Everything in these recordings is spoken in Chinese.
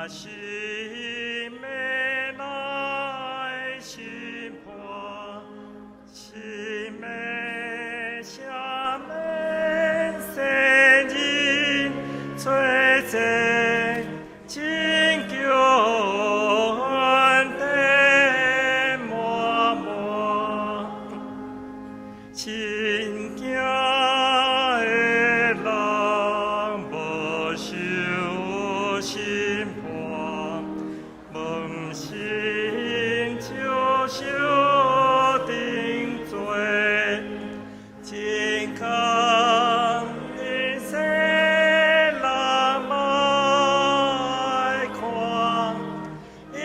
心美来心破，心美下门圣人吹吹金桥的默默，亲家的人无修心破，梦醒就修定罪，健康人生人莫看，因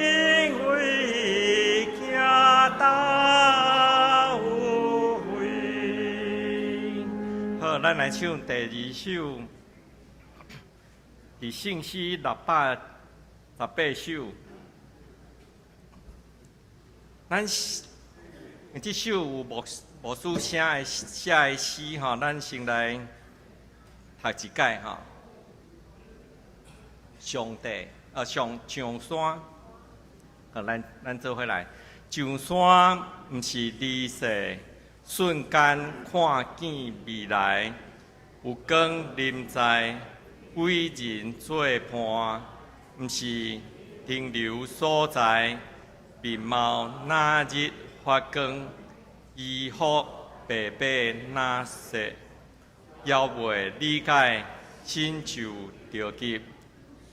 为惊大有悔。好，咱来唱第二首。伫圣诗618首，咱即首有牧师写的诗吼，咱先来读一解吼。上帝上山，咱做伙来。上山毋是离世，瞬间看见未来，有光临在。为人做伴，毋是停留所在。面貌那日发光，衣服白白那色，还袂理解，亲像着急，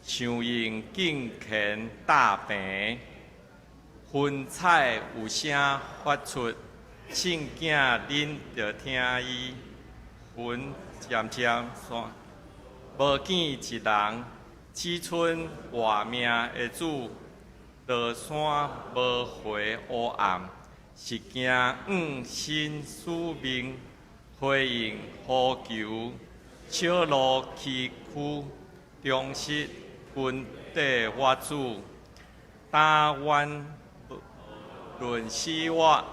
想用敬虔大病。云彩有声发出，圣囝恁着听伊。云渐渐散。无见一人，只剩活命的主。落山无回黑暗，是惊新使命。回应呼求，小路崎岖，忠实君地我主。但愿论死我，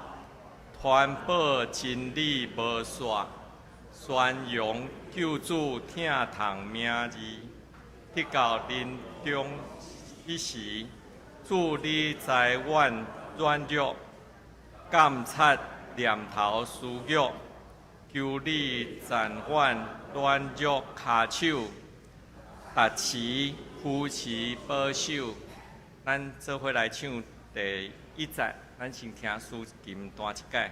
传播真理无煞。宣扬救主听堂名字，直到临终迄时，祝你在阮软弱，监察念头思欲，求你暂缓软弱骹手，达时扶持保守。咱做伙来唱第1节，咱先听诗琴弹一解。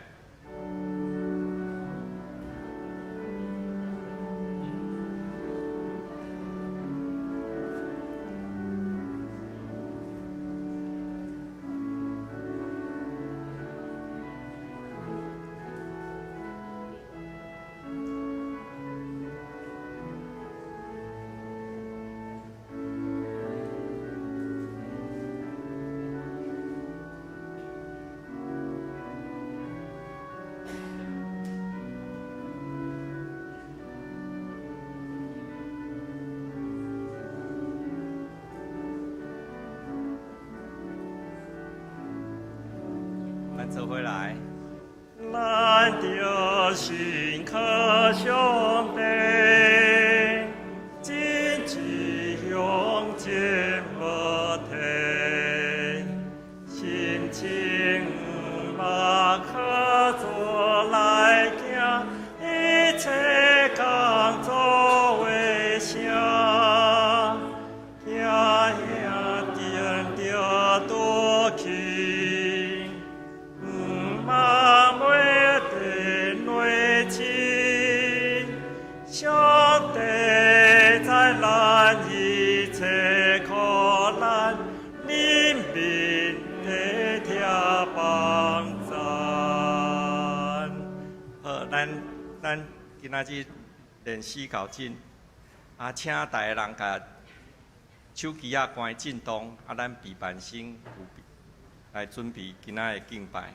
做回来，咱着心靠上帝，真志向前无退，心情嘛可做来行，一切工作为成，行行定着多去。上帝在咱一切苦难，人民体贴帮赞。好，咱今仔日练习到这，请大家人甲手机关震动，咱备办先来准备今仔的敬拜。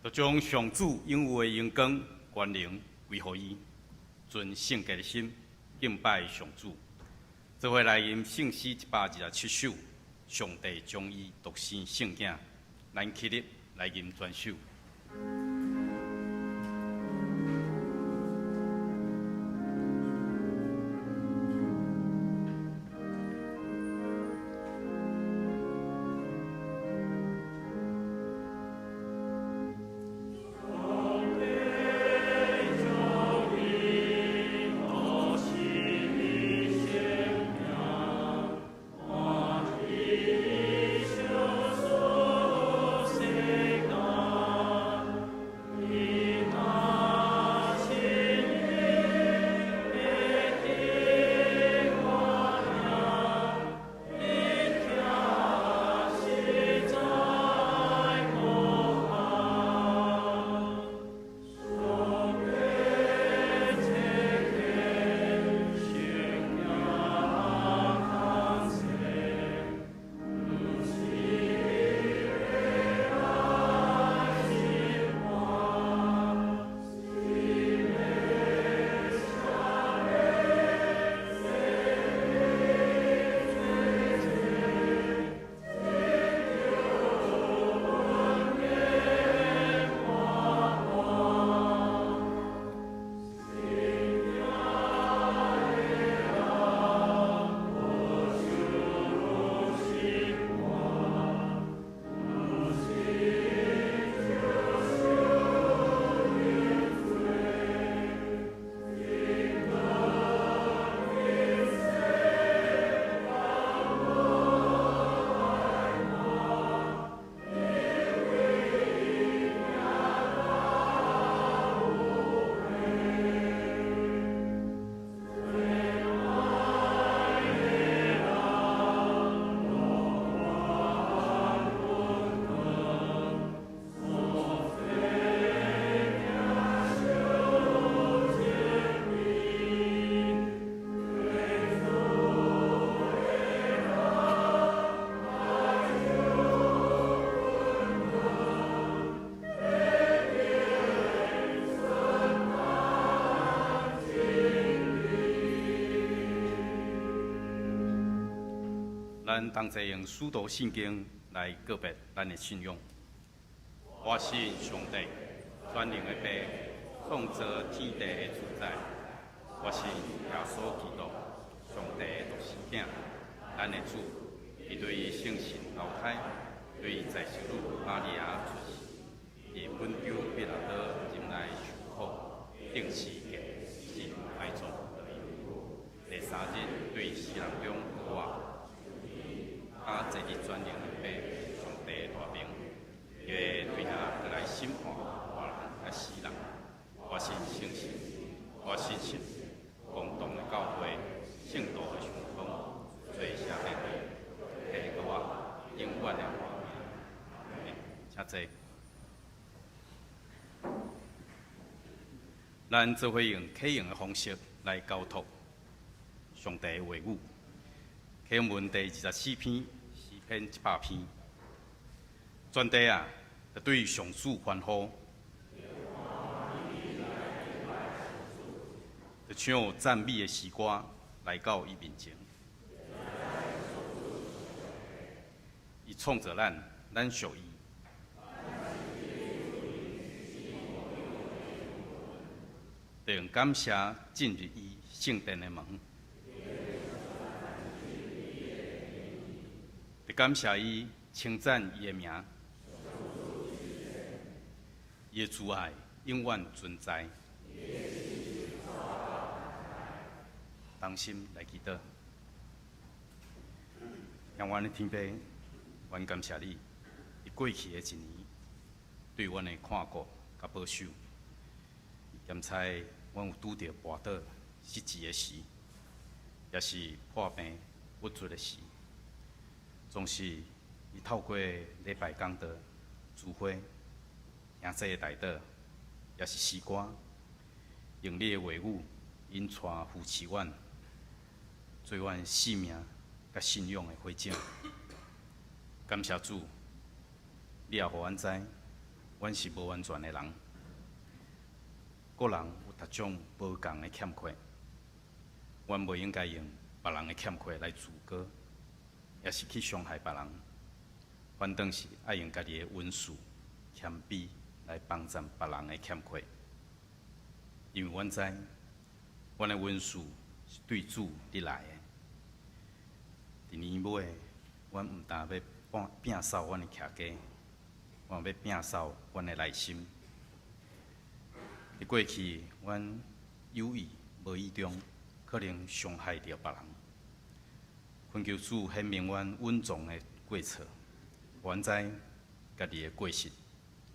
就将上主应有的荣光、权能归乎伊，存圣洁的心敬拜上主。这回来吟圣诗127首，上帝将伊独生圣囝，咱起立来吟全首。咱同齐用使徒圣经来告别咱的信仰。我信上帝，全能的父，创造天地的主宰。我信耶稣基督，上帝的独生囝，咱的主，伊对圣神投胎，对在世女玛利亚出世，以本丢彼拉多前来受苦，定死给是埋葬第三日对死人中活。他坐伫全能的父，上帝的大名，伊会对下来审判活人甲死人。我信圣神，我信神，共同的教会，圣道的上方，最下面的，下个我永远的活命。请坐。咱做伙用启用的方式来交托上帝的话语。启用文第24篇。篇100篇，全地啊，就对上主欢呼，就唱赞美的诗歌来到伊面前。伊创造咱，咱属伊。就用感谢进入伊圣殿的门。感谢伊，称赞伊的名，伊的慈爱永远存在。同心来祈祷，仰阮的天父，阮感谢你，伫过去的一年对阮的看顾甲保守，检查阮有拄着跋倒失志的时，也是破病不足的时。总是伊透过礼拜讲道、聚会、兄弟的代祷，也是诗歌，用你的话语引带扶持阮，做阮生命甲信仰的火种。感谢主，你也互阮知，阮是无完全的人，个人有逐种无共的欠缺，阮袂应该用别人的欠缺来自高，也是去伤害别人，反倒是爱用家己的温顺、谦卑来帮衬别人的欠缺。因为阮知，阮的温顺是对主得来的。伫年尾，阮毋但要摒扫阮的徛家，阮要摒扫阮的内心。伫过去，阮有意无意中可能伤害着别人。恳求主显明阮稳重的过错，阮知家己的过失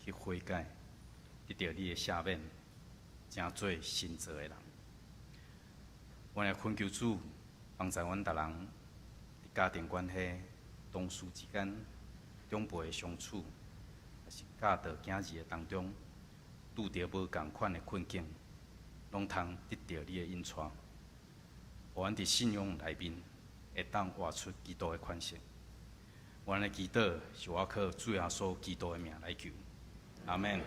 去悔改，得到你的赦免，成做新造的人。阮也恳求主帮助阮逐人伫家庭关系、同事之间、长辈的相处，也是教导囝儿的当中，拄着无共款的困境，拢通得到你的引带，互阮伫信仰内面会当活出基督的款式。阮的祈祷是我靠主耶稣基督的名来求，阿门。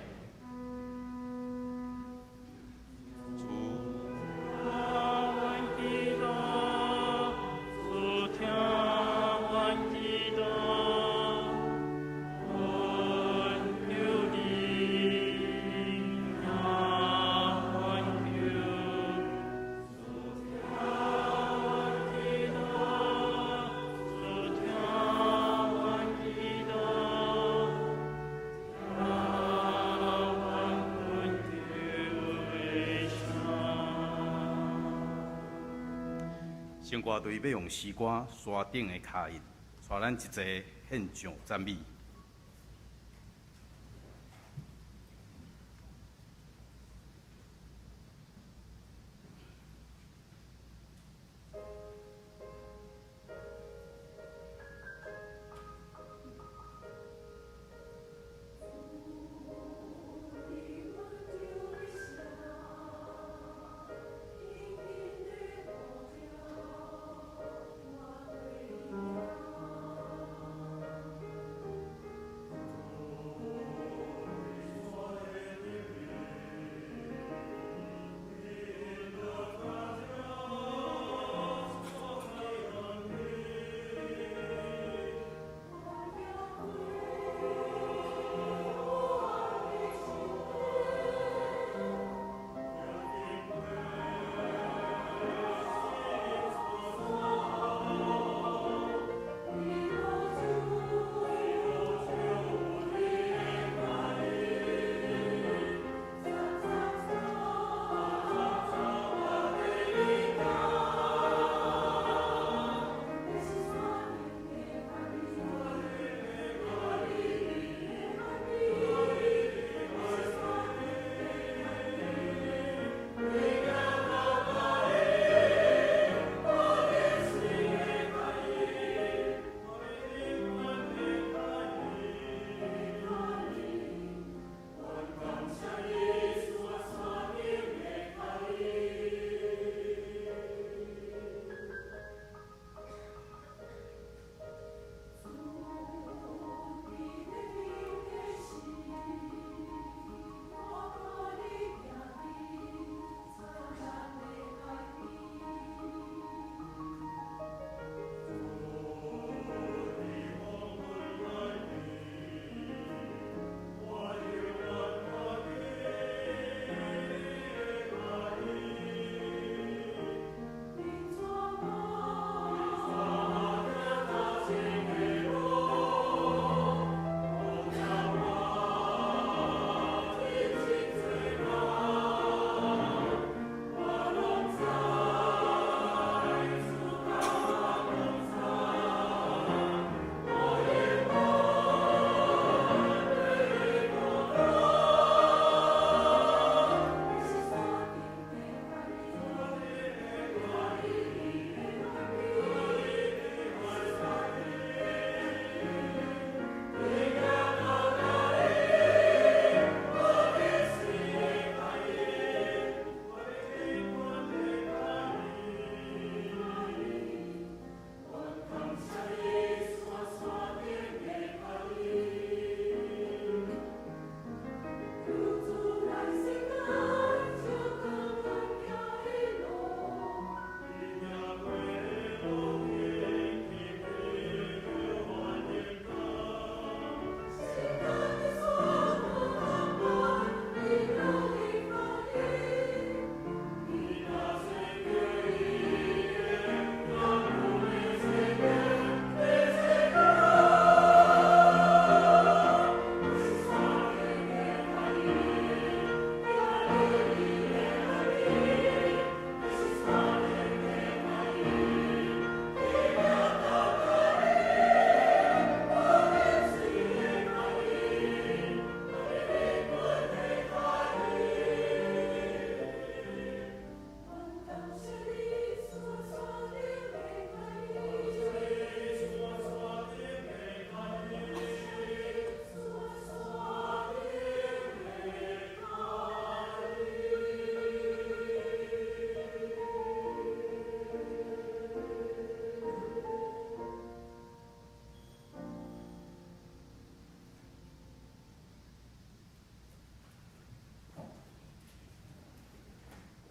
圣歌队要用诗歌山顶的脚印，带咱一齐献上赞美。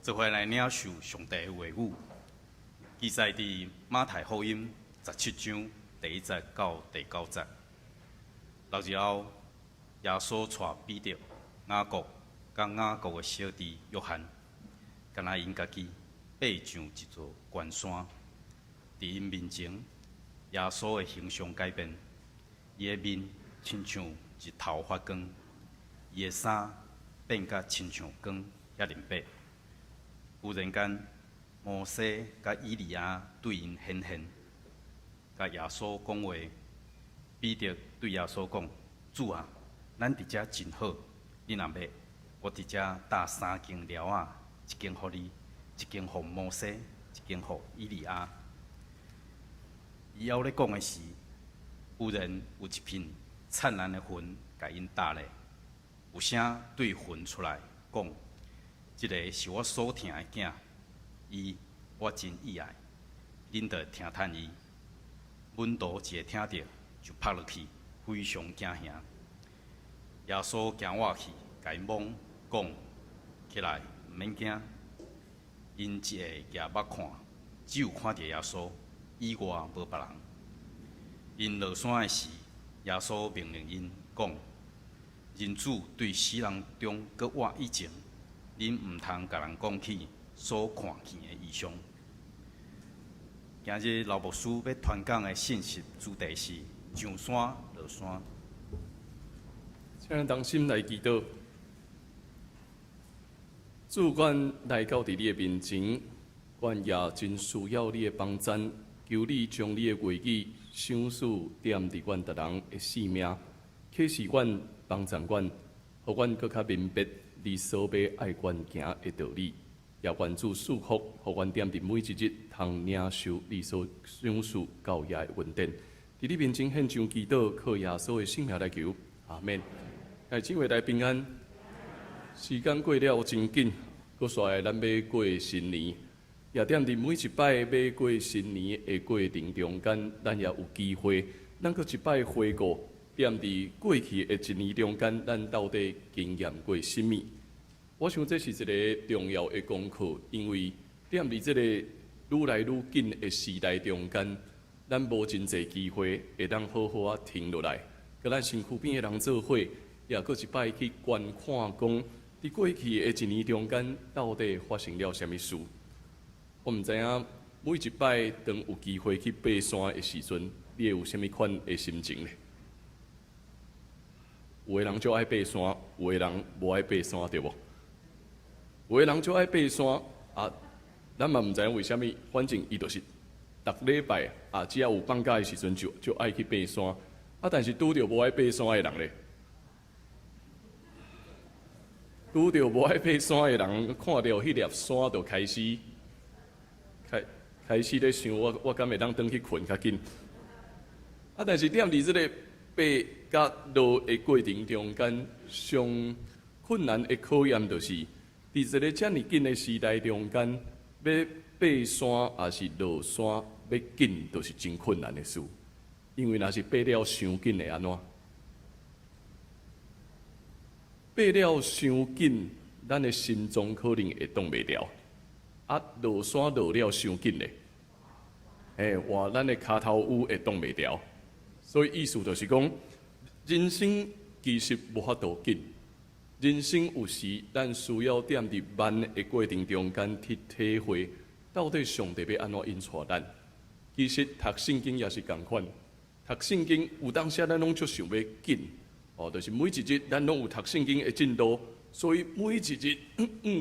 做回来领受上帝的话语，记载伫马太福音17章第1节到第9节。6日后，耶稣带彼得、雅各甲雅各的小弟约翰，敢若因家己爬上一座悬山，伫因面前，耶稣的形象改变，伊的面亲像一头发光，伊的衫变甲亲像光遐灵白。忽然间，摩西甲以利亚对因显现，甲耶稣讲话。彼得对耶稣讲：“主啊，咱伫遮真好，你若要，我伫遮搭3间寮仔，一间互你，一间互摩西，一间互以利亚。”伊还咧讲的时，忽然有一片灿烂的云甲因搭咧，有声对云出来讲：“这个是我所疼的囝，伊我真意爱，恁着听叹伊。”阮都一个听着，就拍落去，非常惊吓。耶稣行我去，甲因摸讲：“起来，毋免惊。”因一下举目看，只有看到耶稣，以外无别人。因落山的时，耶稣命令因讲：“人子对死人中搁活以前，恁毋通甲人讲起所看见的异象。”今日老牧师要传讲的信息主题是上山落山。请咱同心来祈祷，主，阮来到伫你的面前，阮也真需要你的帮衬，求你将你的话语、赏赐点伫阮逐人的性命，启示阮、帮助阮，互阮更较明白你所要爱阮行的道理。也愿主赐福，互阮点伫每一日通领受你所赏赐教义的恩典。伫你面前献上祈祷，靠耶稣的圣名来求，阿免。哎，这位来平安。时间过了真紧，搁煞咱要过新年，也点伫每一摆要过新年的过程中间，咱也有机会，咱搁一摆回顾，点伫过去的一年中间，咱到底经验过甚物？我想这是一个重要的功课，因为踮伫这个愈来愈紧的时代中间，咱无真侪机会会当好好啊停落来，甲咱身躯边的人做伙，也搁一摆去观看讲，伫过去的一年中间到底发生了什么事？我毋知影每一摆当有机会去爬山的时阵，你会有什么款的心情呢？有的人就爱爬山，有的人无爱爬山，对无？有的人就爱爬山啊，咱嘛毋知影为虾米，反正伊就是逐礼拜啊，只要有放假的时阵就爱去爬山。啊，但是拄着无爱爬山的人咧，拄着无爱爬山的人，看到迄粒山就开始咧想我敢会当转去困较紧。啊，但是踮伫即个爬甲落的过程中间，上困难的考验就是。伫一个遮尔紧的时代中间，要爬山还是落山，要紧都是真困难的事。因为若是爬了伤紧会安怎？爬了伤紧，咱的心脏可能会挡袂牢。啊，落山落了伤紧嘞，换咱的骹头乌会挡袂牢。所以意思就是讲，人生其实无法度紧。人生有时，咱需要踮伫慢的过程中间去体会，到底上帝要安怎引带咱。其实读圣经也是共款，读圣经有当时咱拢就想要紧，就是每一日咱拢有读圣经的进度，所以每一日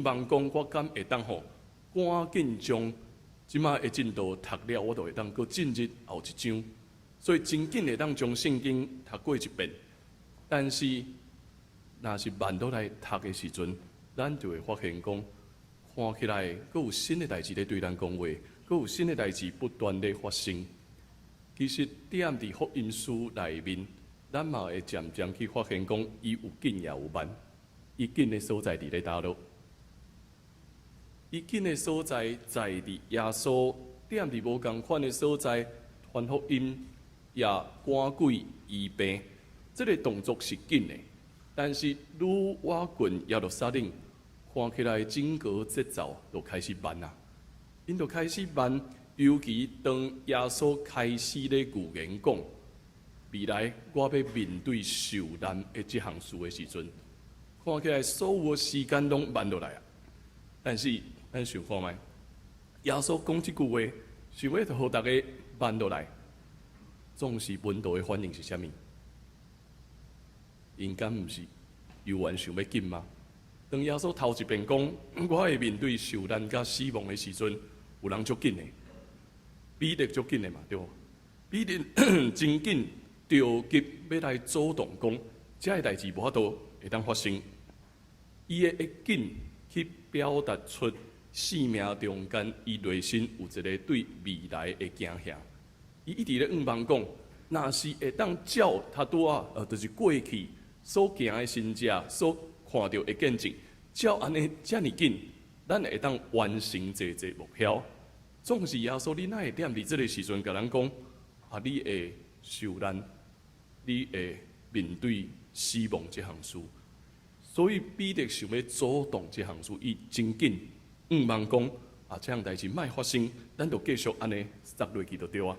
望讲我敢会当赶紧将即马的进度读了，我就会当搁进入后一章，所以真紧会当将圣经读过一遍，但是。若是慢倒来读的时阵，咱就会发现讲，看起来阁有新的代志咧对咱讲话，阁有新的代志不断咧发生。其实踮伫福音书内面，咱嘛会渐渐去发现讲，伊有紧也有慢，伊紧的所在伫咧倒落，伊紧的所在在伫耶稣踮伫无共款的所在，传福音也赶鬼医病，这个动作是紧的。但是，愈我近耶路撒冷，看起来整个节奏就开始慢啊，因就开始慢，尤其当耶稣开始咧预言讲，未来我要面对受难的这项事的时阵，看起来所有的时间拢慢落来啊。但是咱想看卖，耶稣讲这句话，想要互大家慢落来，总是门徒的反应是啥物？因敢毋是犹原想要紧吗？当耶稣头一遍讲我会面对受难甲死亡的时阵，有人足紧的，彼得足紧的嘛，对无？彼得真紧着急要来主动讲，这个代志无法度会当发生。伊会紧去表达出生命中间伊内心有一个对未来的惊吓。伊一直咧望讲，若是会当照他拄啊，就是过去所行的神迹，所看到的见证，照安尼遮尔紧，咱会当完成这目标。总是耶稣，你哪会踮伫这个时阵，甲人讲啊？你会受难，你会面对死亡这项事。所以彼得想要主动这项事，伊真紧望讲啊，这样代志莫发生，咱就继续安尼塞落去就对啊。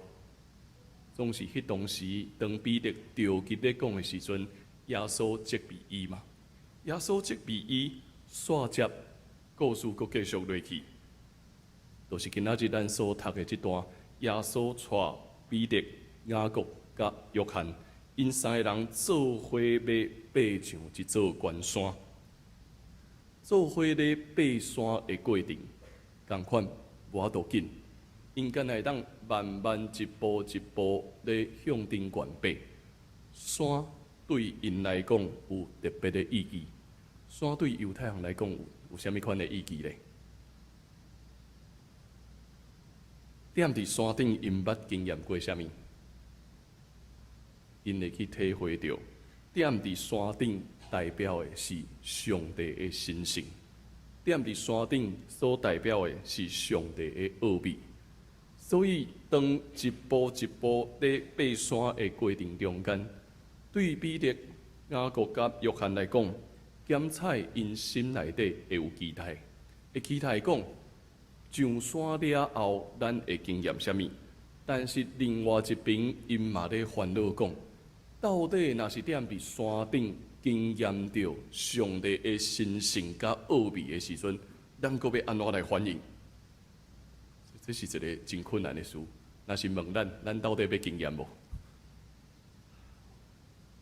总是迄当时，当彼得着急咧讲的时阵，耶稣责备伊嘛。耶稣责备伊，煞接故事阁继续落去，就是今仔日咱所读的这段，耶稣带彼得、雅各甲约翰，因三个人做伙要爬上一座悬山。做伙咧爬山的过程，同款无法度紧，因敢会当慢慢一步一步咧向顶悬爬。山对因来讲有特别的意义，山对犹太人来讲有啥物款的意义咧？踮伫山顶，因捌经验过啥物？因会去体会到，踮伫山顶代表的是上帝的神性，踮伫山顶所代表的是上帝的奥秘。所以，当一步一步在爬山的过程中间，对彼得、雅各甲约翰来讲，检测因心内底会有期待，会期待讲上山了后，咱会经验啥物？但是另外一边，因嘛咧烦恼讲，到底若是踮伫山顶经验到上帝的神性甲奥秘的时阵，咱阁要安怎来反应？这是一个真困难的事。若是问咱到底要经验无？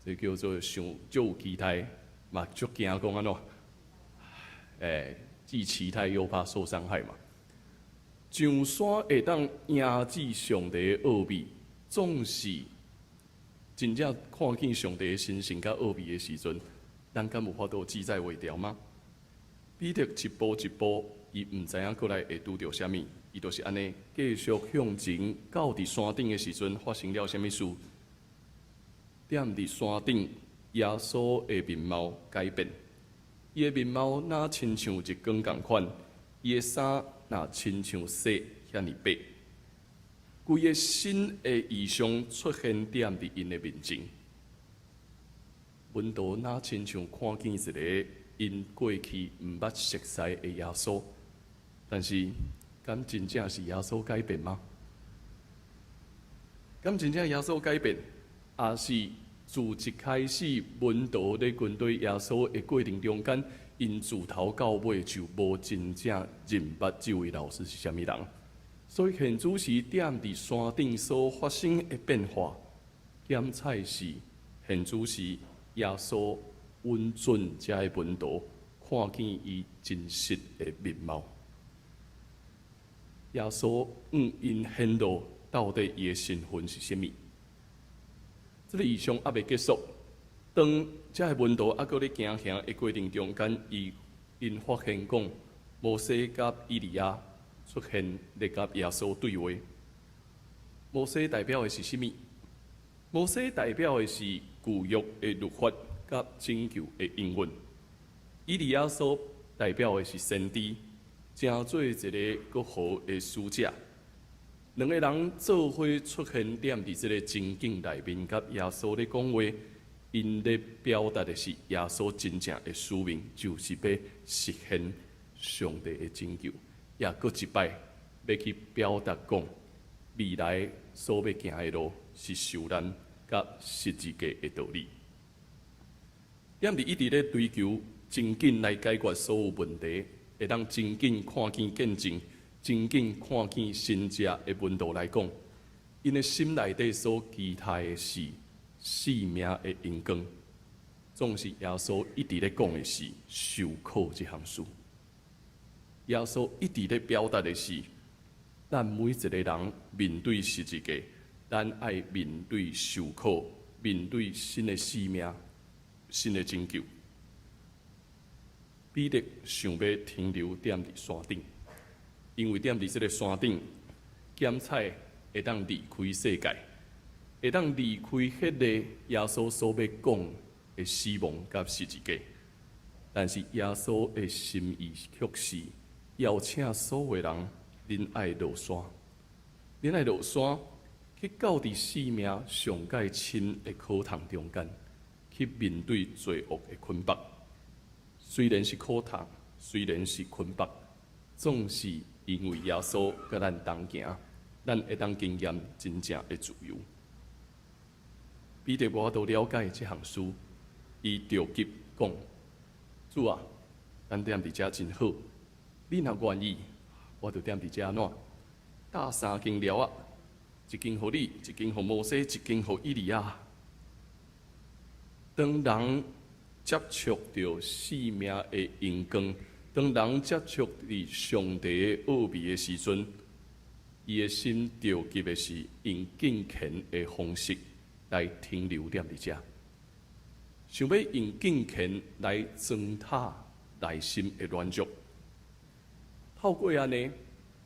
这叫做上足有期待，嘛足惊讲安怎？既期待又怕受伤害嘛。上山会当赢至上帝的奥秘，总是真正看见上帝的神性甲奥秘的时阵，咱敢有法度记在袂牢吗？彼得一步一步，伊毋知影过来会拄着啥物，伊就是安尼继续向前，到伫山顶的时阵，发生了啥物事？踮伫山顶，耶稣的面貌改变，伊的面貌若亲像日光共款，伊的衫若亲像雪遐尼白，规个新的异象出现踮伫因的面前。门徒若亲像看见一个因过去毋捌熟悉的耶稣，但是敢真正是耶稣改变吗？敢真正耶稣改变，还是自一开始门徒咧跟对耶稣的过程中间，因自头到尾就无真正认捌这位老师是啥物人？所以现主是踮伫山顶所发生的变化，检测是现主是耶稣温准遮的门徒看见伊真实的面貌。耶稣因显露到底伊的身份是啥物？这个异象还未结束，当这个门徒还搁咧行行的过程中间，因发现讲，摩西甲以利亚出现咧甲耶稣对话。摩西代表的是啥物？摩西代表的是旧约的律法甲拯救的应允。以利亚所代表的是先知，正做一个国好的使者。两个人做伙出现踮伫这个情景内面，甲耶稣咧讲话，因咧表达的是耶稣真正的使命，就是要实现上帝的拯救。也搁一摆要去表达讲，未来所要行的路是受难甲十字架的道理。踮伫一直咧追求真紧来解决所有问题，会当真紧看见见证，真紧看见新者的温度来讲，因的心内底所期待的是生命的阳光，总是耶稣一直咧讲的是受苦这项事。耶稣一直咧表达的是，咱每一个人面对十字架，咱爱面对受苦，面对新的生命、新的拯救。彼得想要停留踮伫山顶，因为踮伫这个山顶，检采会当离开世界，会当离开迄个耶稣所要讲的死亡甲十字架。但是耶稣的心意却是邀请所有人，恁爱落山，恁爱落山去到伫生命上界深的课堂中间，去面对罪恶的捆绑。虽然是课堂，虽然是捆绑，总是因为耶稣甲咱同行，咱会当经验真正的自由。彼得无法度了解这项事，伊着急讲：主啊，咱踮伫遮真好，你若愿意，我就踮伫遮安怎？搭3间寮啊，一间互你，一间互摩西，一间互以利亚。当人接触到生命的阳光，当人接触到上帝的奥秘的时阵，伊的心着急的是用敬虔的方式来停留踮伫遮，想要用敬虔来践踏内心的软弱。透过安尼，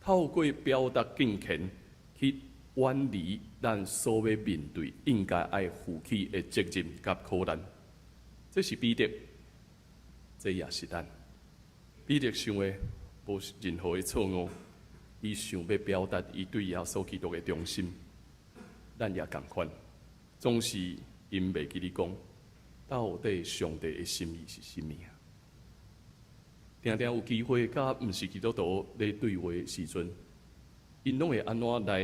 透过表达敬虔，去远离咱所要面对应该爱负起的责任甲苦难。这是彼得，这也是咱。彼得想的无任何的错误，伊想要表达伊对耶稣基督的忠心。咱也同款，总是因袂记你讲，到底上帝的心意是甚么啊？常常有机会，甲毋是基督徒咧对话的时阵，因拢会安怎来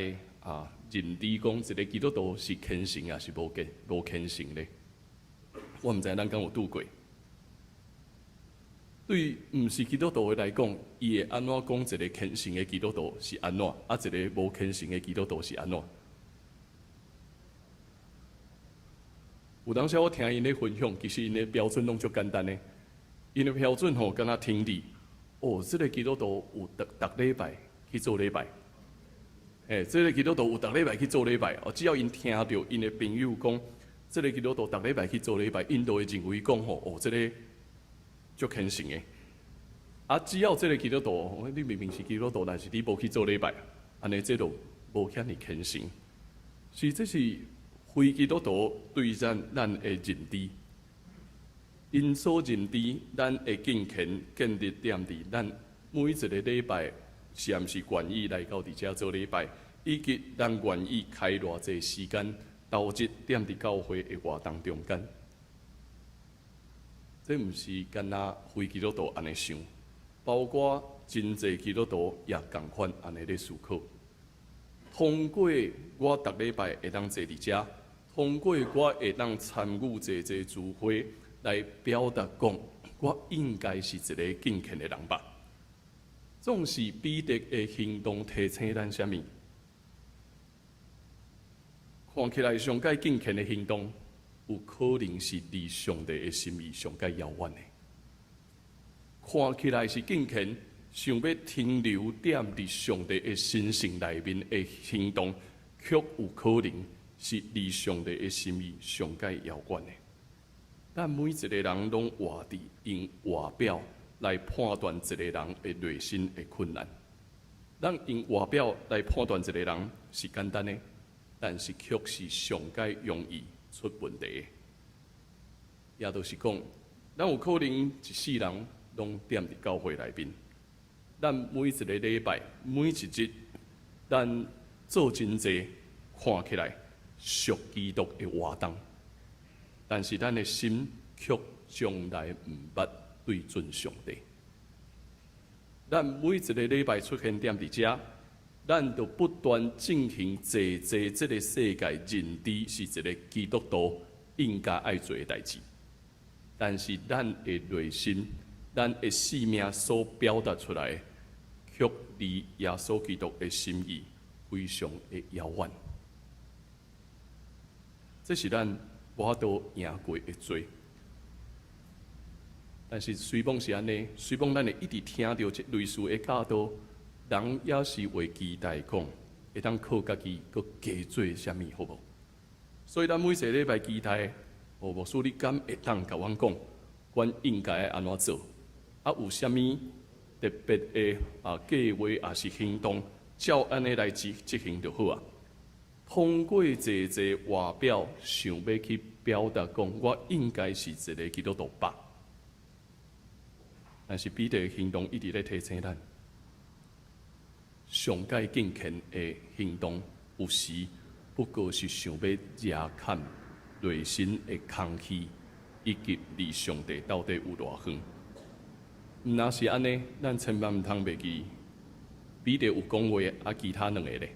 认知讲一个基督徒是虔诚还是无虔诚咧？我毋知咱敢有拄过。对毋是基督徒的来讲，伊会安怎讲一个虔诚的基督徒是安怎，一个无虔诚的基督徒是安怎？有当时我听因咧分享，其实因的标准拢足简单的。因的标准吼，敢若听伫这个基督徒有逐礼拜去做礼拜，这个基督徒有逐礼拜去做礼拜。只要因听到因的朋友讲，这个基督徒逐礼拜去做礼拜，因都会认为讲这个足虔诚的。只要这个基督徒，你明明是基督徒，但是你无去做礼拜，安尼这就无遐尼虔诚。所以这是非基督徒对咱的认知。因所认知，咱会敬虔建立踮伫咱每一个礼拜是毋是愿意来到伫遮做礼拜，以及咱愿意开偌济时间投入踮伫教会的活动中间。这毋是干那非基督徒安尼想，包括真济基督徒也共款安尼咧思考。通过我逐礼拜会当坐伫遮，通过我会当参与济聚会。来表达讲，我应该是一个敬虔的人吧。总是彼得的行动提醒咱什么？看起来上界敬虔的行动，有可能是离上帝的心意上界遥远的。看起来是敬虔，想要停留踮伫上帝的神性内面的行动，却有可能是离上帝的心意上界遥远的。咱每一个人拢活伫用外表来判断一个人的内心的困难。咱用外表来判断一个人是简单的，但是却是上界容易出问题的。也就是讲，咱有可能一世人拢踮伫教会内面，咱每一个礼拜、每一日，咱做真济看起来属基督的活动。但是咱的心却从来毋捌对准上帝。咱每一个礼拜出现点伫遮，咱就不断进行坐这个世界认知是一个基督徒应该爱做的代志。但是咱的内心、咱的生命所表达出来，却离耶稣基督的心意非常的遥远。这是咱无法度赢过的罪。但是虽讲是安尼，虽讲咱会一直听到这类似的教导，人也是会期待讲，会当靠家己搁加做啥物，好无？所以咱每一个礼拜期待，牧师你敢会当甲阮讲，阮应该安怎做？啊，有啥物特别的计划，也是行动，照安尼来执行就好啊。通过这外表，想要去表达讲，我应该是一个基督徒吧。但是彼得的行动一直咧提醒咱，上界敬虔的行动，有时不过是想要压砍内心的空虚，以及离上帝到底有偌远。若是安尼，咱千万毋通袂记，彼得有讲话，其他两个咧。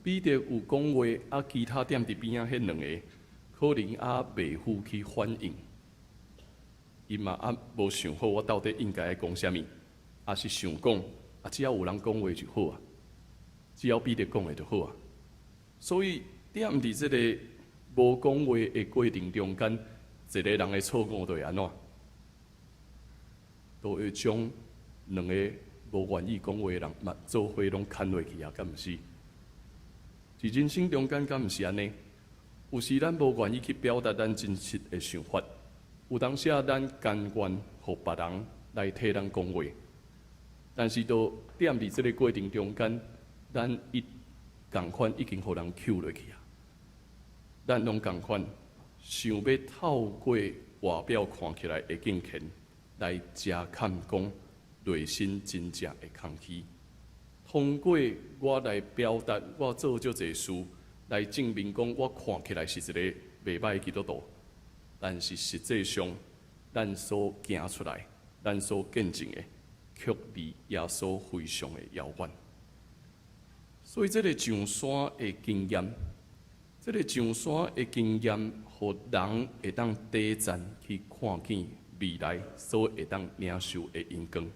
彼得有讲话，其他点伫边仔迄两个，可能袂赴去反应。伊嘛无想好，我到底应该讲啥物，也是想讲，只要有人讲话就好啊，只要彼得讲的就好啊。所以踮伫这个无讲话的过程中间，一个人的错误就会安怎？都会将两个无愿意讲话的人嘛做伙拢砍落去啊，敢毋是？伫人生中间，敢毋是安尼？有时咱无愿意去表达咱真实的想法。有当时咱甘愿互别人来替咱讲话，但是都踮伫这个过程中间，咱共款已经互人扣落去啊。咱拢共款想要透过外表看起来的敬虔，来遮看讲内心真正的空虚。通过我来表达我做足侪事，来证明讲我看起来是一个袂歹的基督徒。但是实际上，咱所行出来、咱所见证的，却离耶稣非常的遥远。所以，这个上山的经验，互人会当短暂去看见未来所会当领受的阳光。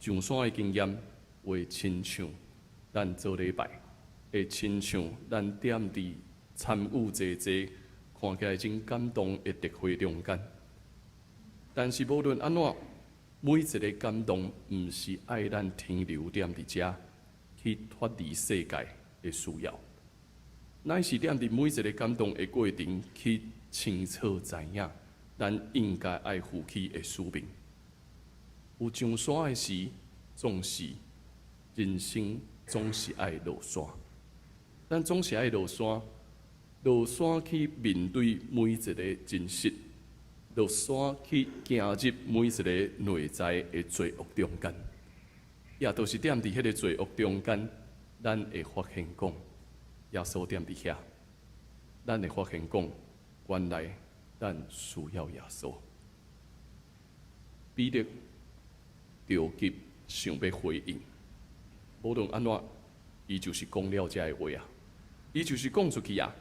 上山的经验会亲像咱做礼拜，会亲像咱踮伫参与看起来真感动的特会中间，但是无论安怎，每一个感动，毋是爱咱停留踮伫遮去脱离世界的需要，乃是踮伫每一个感动的过程去清楚知影，咱应该爱负起的使命。有上山的时，总是人生总是爱落山，咱总是爱落山。落山去面对每一个真实，落山去行入每一个内在的罪恶中间，也都是踮伫迄个罪恶中间，咱会发现讲，耶稣踮伫遐，咱会发现讲，原来咱需要耶稣。彼得着急想要回应，无论安怎，伊就是讲了这个话啊，伊就是讲出去啊。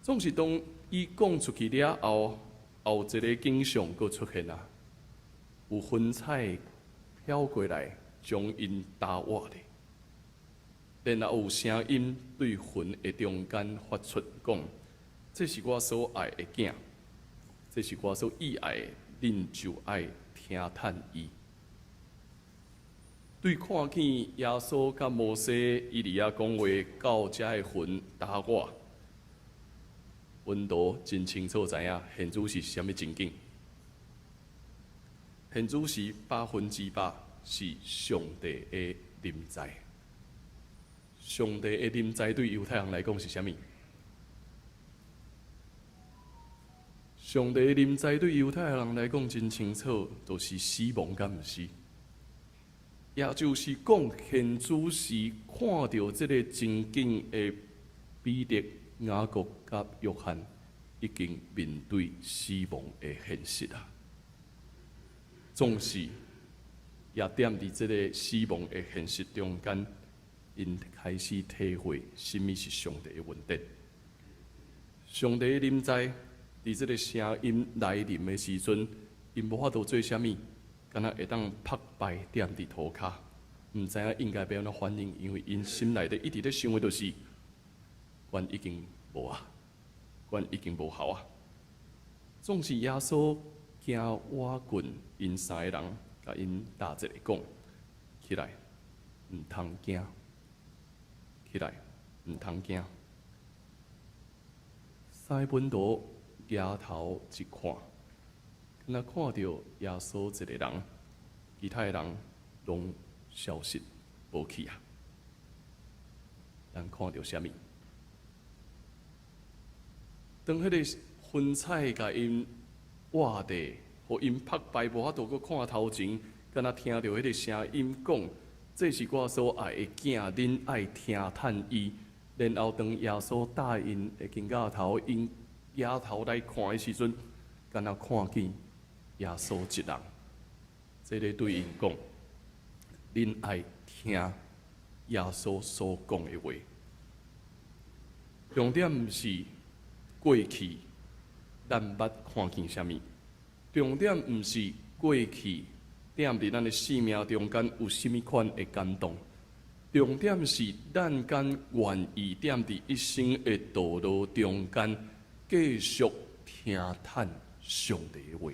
总是当伊讲出去了后，后一个景象佫出现啊，有云彩飘过来，将因打瓦咧。然后有声音对云的中间发出讲：“这是我所爱的囝，这是我所喜爱的，恁就爱听叹伊。”对看见耶稣甲摩西、以利亚讲话，到遮的云打瓦。温度真清楚知影，现主是虾米情景？现主是100%是上帝的临在。上帝的临在对犹太人来讲是虾米？上帝的临在对犹太人来讲真清楚，就是死亡，敢毋是？也就是讲，现主是看到这个情景的彼得。雅各甲约翰已经面对死亡的现实啊，总是也踮伫即个死亡的现实中间，因开始体会什么是上帝的恩典。上帝的临在，伫即个声音来临的时阵，因无法度做啥物，敢若会当拍败踮伫涂骹，毋知影应该要安怎反应，因为因心内底一直咧想的就是，阮已经无啊，阮已经无效啊。总是耶稣惊瓦棍，因三个人甲因大一个讲，起来，毋通惊，起来，毋通惊。西本多抬头一看，若看到耶稣一个人，其他的人拢消失无去啊。咱看到啥物？当迄个云彩甲因画地，互因拍败无法度阁看头前，敢若听到迄个声音讲：“这是我所爱的囝，恁爱听叹伊。”然后当耶稣答应会经到头，因仰头来看的时阵，敢若看见耶稣一人，这个对因讲：“恁爱听耶稣所讲的话。”重点毋是过去咱捌看见啥物，重点毋是过去踮伫咱的生命中间有甚物款的感动。重点是咱敢愿意踮伫一生的道路中间，继续听叹上帝的话，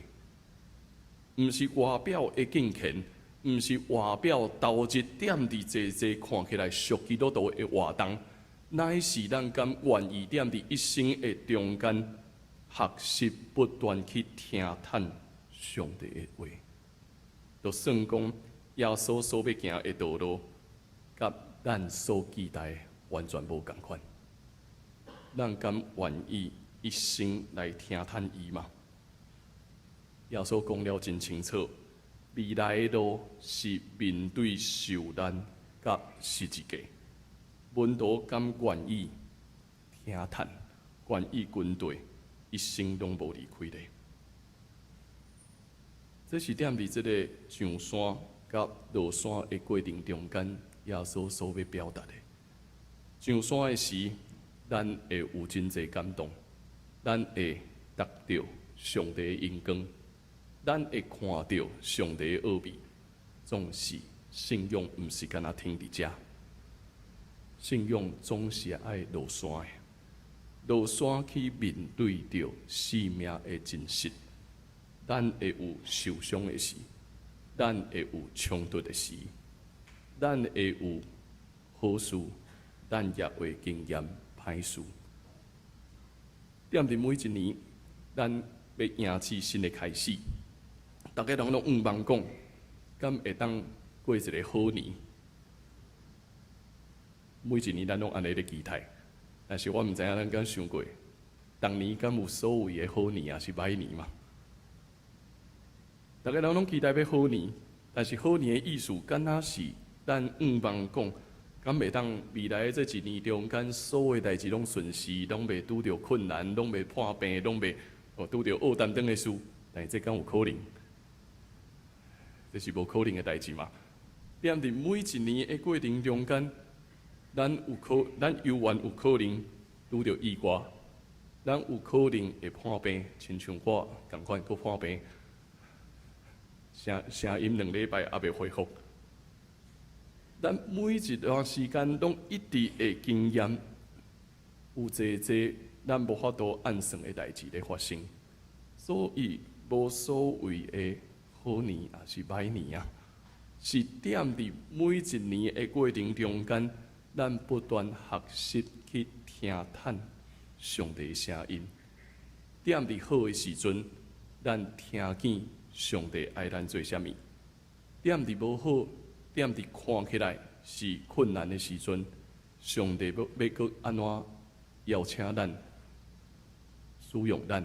毋是外表的敬虔，毋是外表投入踮伫坐坐看起来属基督徒的活动，乃是咱敢愿意踮伫一生的中间，学习不断去听叹上帝的话。就算讲耶稣所要行的道路，甲咱所期待完全无共款，咱敢愿意一生来听叹伊吗？耶稣讲了真清楚，未来的路是面对受难甲十字架。门徒敢愿意听叹，愿意军队一生拢无离开咧？这是踮伫即个上山甲落山的过程中间，耶稣所要表达的。上山的时，咱会有真侪感动，咱会得到上帝的恩光，咱会看到上帝的奥秘。总是信仰毋是干那停伫遮，信仰总是爱落山的，落山去面对着生命的真实。咱会有受伤的时，咱会有冲突的时，咱会有好事，咱也会经验歹事。踮伫每一年，咱要迎起新的开始，大家人拢愿望讲，敢会当过一个好年？每一年咱拢安尼咧期待，但是我毋知影咱敢想过，当年敢有所谓的好年，还是歹年嘛？大家人拢期待要好年，但是好年的意思，敢若是咱愿望讲，敢袂当未来的这一年中间，所有代志拢顺时，拢袂拄着困难，拢袂破病，拢袂拄着恶担当的事，但是这敢有可能？这是无可能的代志嘛？踮伫每一年的过程中间，咱有缘有可能拄着意外，咱有可能会破病，亲像我共款佫破病。声音2礼拜也未恢复，咱每一段时间拢一直会经验有侪咱无法度按算的代志咧发生，所以无所谓的好年也是歹年啊，是踮伫每一年的过程中间，咱不断学习去听叹上帝的声音，踮伫好的时阵，咱听见上帝爱咱做啥物？踮伫无好，踮伫看起来是困难的时阵，上帝要搁安怎邀请咱、使用咱，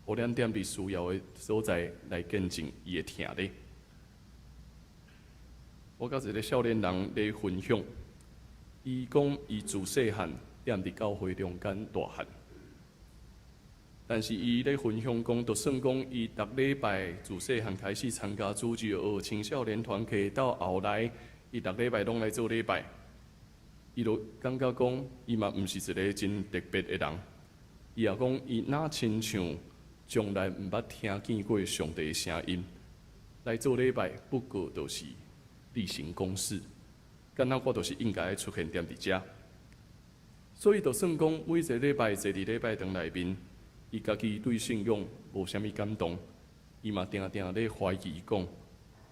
互咱踮伫需要的所在来见证伊的疼咧。我甲一个少年人咧分享，伊讲伊自细汉踮伫教会中间大汉。但是伊咧分享讲，就算讲伊逐礼拜自细汉开始参加主日学青少年团契，到后来伊逐礼拜拢来做礼拜，伊就感觉讲，伊嘛毋是一个真特别的人。伊也讲，伊哪亲像从来毋捌听见过上帝的声音，来做礼拜不过就是例行公事，敢若我就是应该出现踮伫遮。所以就算讲每一个礼拜坐伫礼拜堂内面，伊家己对信仰无啥物感动，伊嘛定定咧怀疑讲，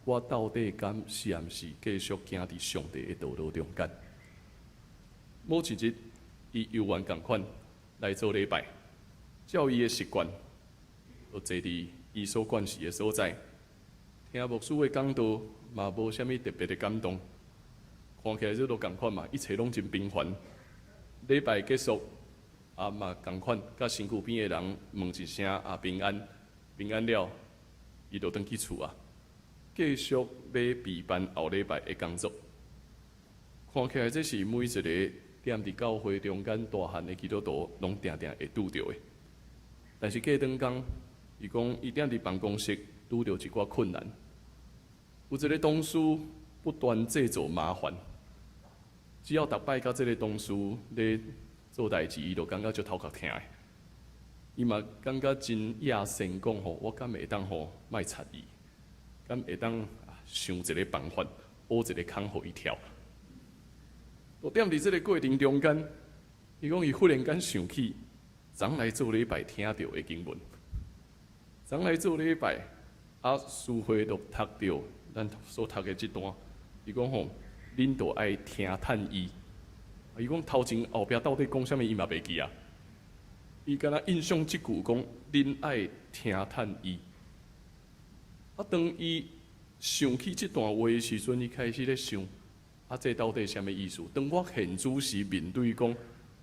我到底敢是毋是继续行伫上帝的道路中间？某一日，伊犹原共款来做礼拜，照伊的习惯，就坐伫伊所惯习的所在，听牧师的讲道，嘛无啥物特别的感动。看起来这都共款嘛，一切拢真平凡。礼拜结束。嘛共款，甲身躯边的人问一声平安，平安了，伊就转去厝啊，继续要备办后礼拜的工作。看起来这是每一个踮伫教会中间大汉的基督徒拢定定会拄着的。但是过当工，伊讲伊踮伫办公室拄着一寡困难，有一个同事不断制造麻烦，只要逐摆甲这个同事咧做代志，伊就感觉足头壳疼的。伊嘛感觉真野心，讲吼，我敢会当吼卖插伊，敢会当想一个办法，挖一个坑互伊跳。就踮伫这个过程中间，伊讲伊忽然间想起，昨来做礼拜听到的经文，昨来做礼拜书会就读到咱所读的这段，伊讲吼，恁就爱听叹伊。伊讲头前后壁到底讲啥物，伊嘛袂记啊。伊敢若印象即句讲，恁爱听叹伊。当伊想起即段话的时阵，伊开始咧想，这到底是啥物意思？当我现主时面对讲，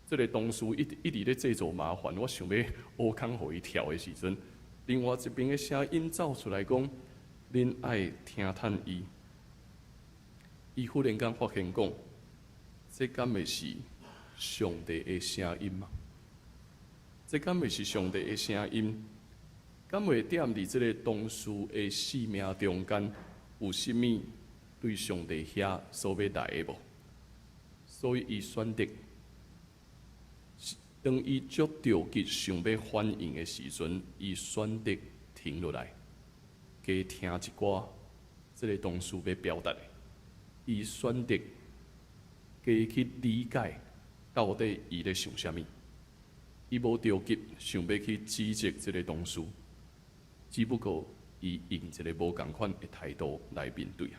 这个同事一直咧制造麻烦，我想要挖坑互伊跳的时阵，另外一边的声音走出来讲，恁爱听叹伊。伊忽然间发现讲。这敢会是上帝的声音吗？这敢会是上帝的声音？敢会踮伫这个同事的生命中间，有啥物对上帝遐所要来的无？所以伊选择，当伊足着急想要反应的时阵，伊选择停落来，加听一寡这个同事要表达的。伊选择。加去理解到底伊咧想啥物，伊无着急想要去指责这个同事，只不过伊用一个无共款的态度来面对啊。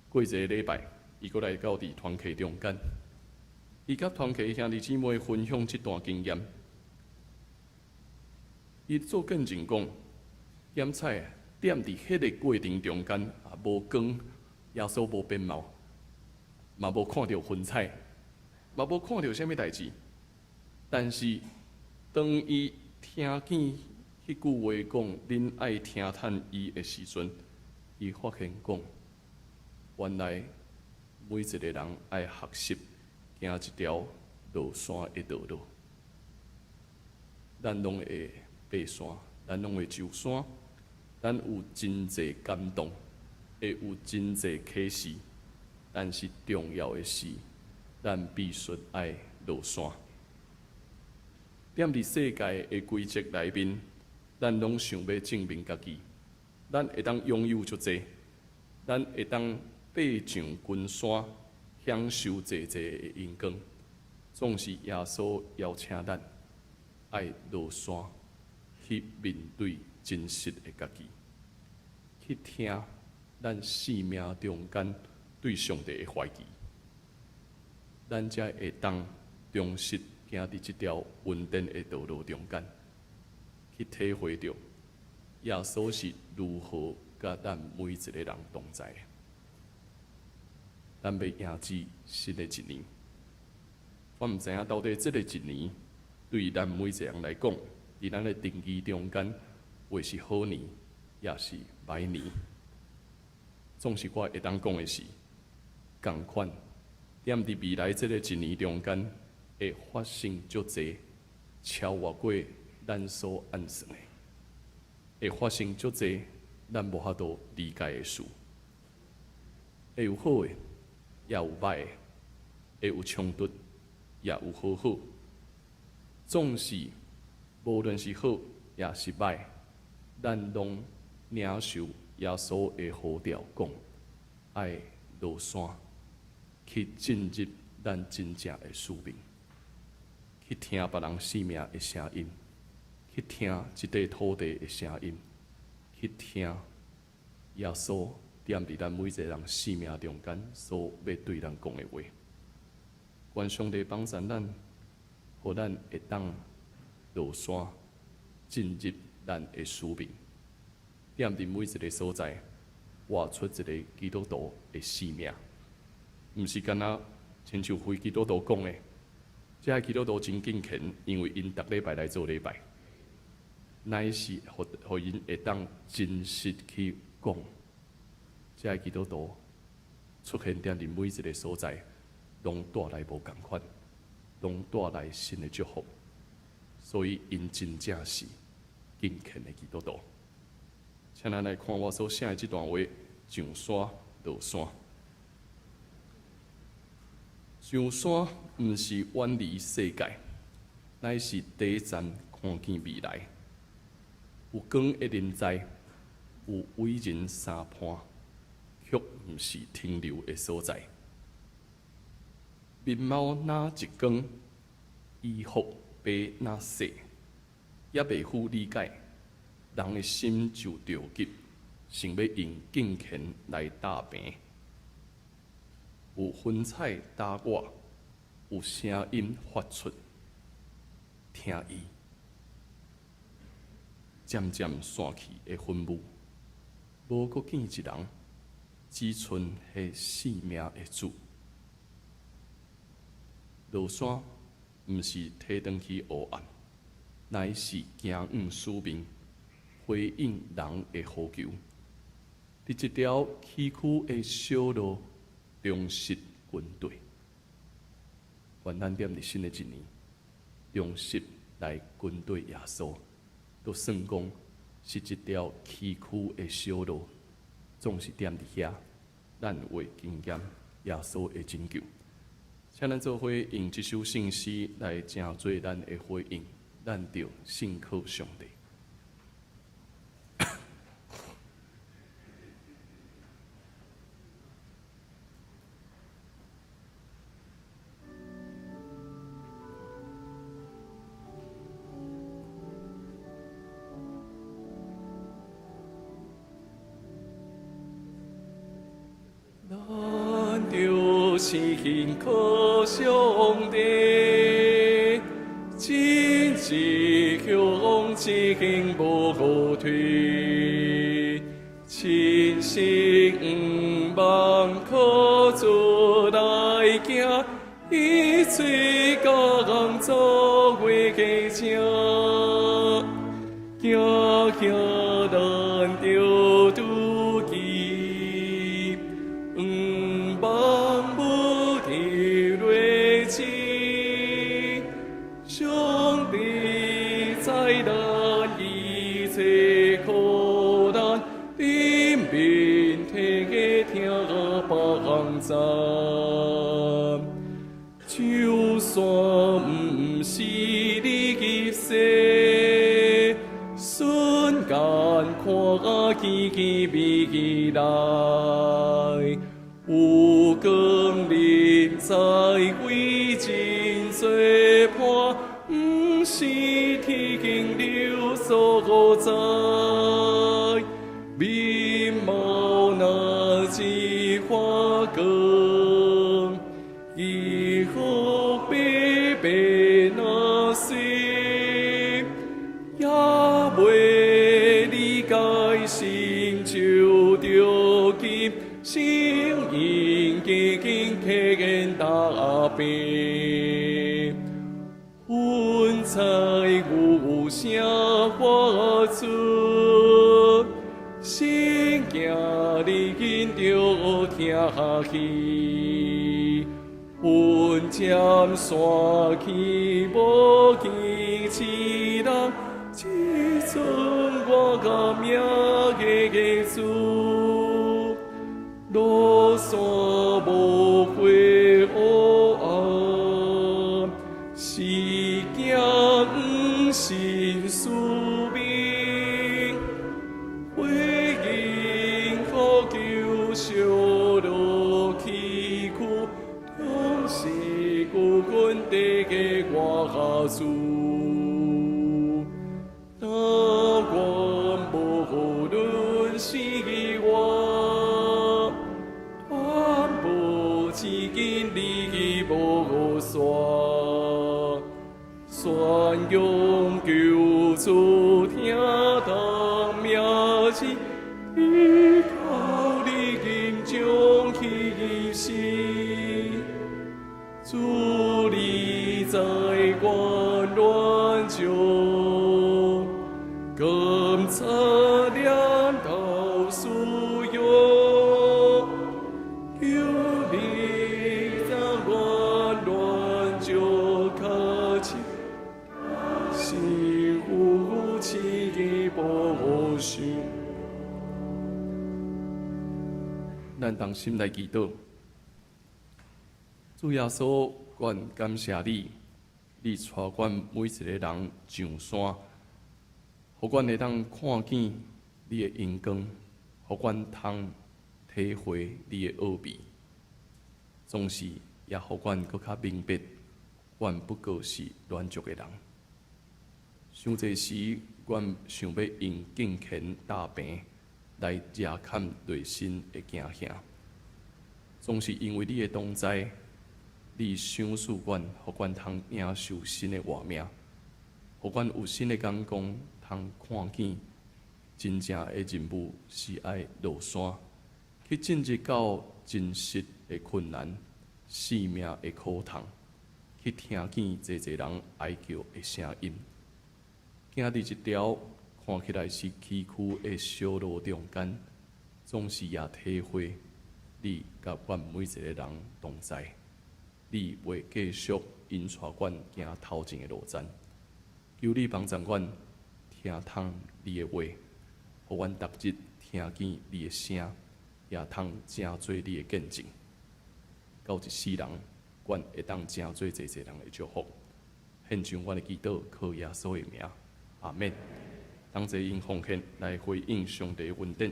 过一个礼拜，伊阁来到伫团契中间，伊甲团契兄弟姊妹分享这段经验。伊做见证讲，检菜踮伫迄个过程中间无光。耶稣无变貌，嘛无看到云彩，嘛无看到啥物代志。但是，当伊听见迄句话讲“恁爱听叹伊”的时阵，伊发现讲，原来每一个人爱学习行一条落山的道路。咱拢会爬山，咱拢会上山，咱有真侪感动。会有真侪启示，但是重要的是，咱必须爱落山。踮伫世界的规则内面，咱拢想要证明家己，咱会当拥有足侪，咱会当爬上群山，享受济济的阳光。总是耶稣邀请咱爱落山，去面对真实的家己，去听。咱生命中间对上帝的怀疑，咱才会当忠实行伫这条稳定的道路中间，去体会到耶稣是如何甲咱每一个人同在。咱要迎接新的一年，我毋知影到底这个一年对咱每一个人来讲，伫咱的定义中间，会是好年，也是歹年。总是我会当讲的是，共款踮伫未来这个一年中间，会发生足侪超越过咱所按算的，会发生足侪咱无法度理解的事，会有好的，也有歹的，会有冲突，也有好好。总是无论是好也是歹，咱拢领受耶稣的呼召，讲爱落山，去进入咱真正的使命，去听别人生命的声音，去听这块土地的声音，去听耶稣踮伫咱每一个人生命中间所要对咱讲的话。愿上帝帮助咱，互咱会当落山，进入咱的使命，踮伫每一个所在，活出一个基督徒的生命。毋是干那亲像非基督徒讲的，这基督徒真敬虔，因为因逐礼拜来做礼拜，乃是互因会当真实去讲，这基督徒出现踮伫每一个所在，拢带来无共款，拢带来新的祝福，所以因真正是敬虔的基督徒。请咱来看我所写的这段话：上山落山。上山毋是远离世界，乃是第一站看见未来。有光的人在，有伟人相伴，却毋是停留的所在。面貌哪一光，衣服白哪色，也袂赴理解，人的心就着急，想要用敬虔来打平。有云彩打我，有声音发出，听伊渐渐散去的云雾，无搁见一人，只剩迄生命的主。落山毋是退转去黑暗，乃是行往使命，回应人的呼求。伫一条崎岖的小路，忠实军队，愿咱踮伫新的一年，忠实来军队耶稣，都算讲是一条崎岖的小路，总是踮伫遐，咱会经验耶稣的拯救。请咱做伙用这首圣诗来成做咱的回应，咱着信靠上帝。咱就是信靠上帝，真是向前无后退，亲心毋忘靠主来行，一切工作为家正，行行咱着拄记。望不停锐气，上帝在咱一切苦难里面听帮助，就算毋是你急世，瞬间看见未来。有光临在为真做伴，毋是天经流所在。面貌那只花光，衣服白白那色，也袂理解心就着急。心因基经客见大病，云彩有声发出，心行你紧着听去，云渐山起无见痴人，只剩我甲命的主，路山无悔黑暗，是惊毋是使命，回应可救小路崎岖。总是孤军地嘅我下主，但愿无论是我，安保至今你无散，宣扬救主听当名字，依靠你今将起时。主你在关乱中，更擦亮道素用，有你在关乱中开启，心呼气的保守。咱同心来祈祷。主耶稣，阮感谢你，你带阮每一个人上山，互阮会当看见你的阳光，互阮通体会你的奥秘。总是也互阮搁较明白，阮不过是软弱的人。伤济时，阮想要用敬虔大病来遮砍内心的惊吓，总是因为你的同在。你赏赐阮，互阮通领受新的活命，互阮有新的眼光，通看见真正的任务是爱落山，去进入到真实的困难、生命的苦痛，去听见侪侪人哀叫的声音。今日一条看起来是崎岖的小路中间，总是也体会你甲阮每一个人同在。你会继续引带阮行头前的路程，求你帮助阮听通你的话，互阮逐日听见你的声，也通正做你的见证。到一世人，阮会当正做侪侪人的祝福。献上阮的祈祷，靠耶稣的名，阿免。当这因奉献来回应上帝的恩典。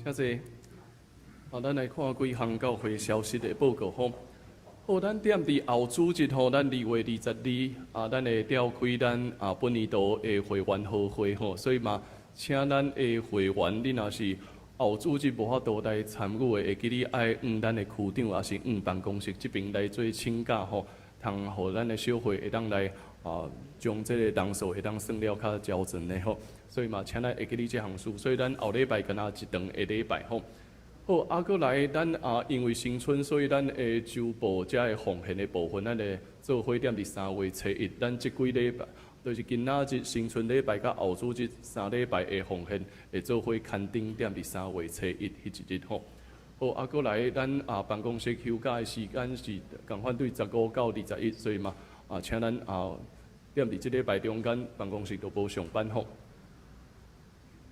谢谢。咱来看几项教会消息的报告吼。好，咱踮伫后主日吼，咱2月22，咱会召开咱本年度的会员好会吼，所以嘛，请咱的会员，你若是后主日无法度来参与的，会记你爱咱的区长，也是办公室这边来做请假吼，通互咱的小会会当来将这个人数会当算了较标准的吼，所以嘛，请咱会记你这项事，所以咱后礼拜敢若一顿下礼拜吼。好，搁来咱因为新春，所以咱的周报遮的奉献的部分，咱会做伙踮伫3月初1，咱即几礼拜，就是今仔日新春礼拜甲后主日3礼拜的奉献，会做伙刊登踮伫3月初1迄一日吼。好，搁来咱办公室休假的时间是共款对15到21，所以嘛请咱踮伫即礼拜中间办公室都无上班吼。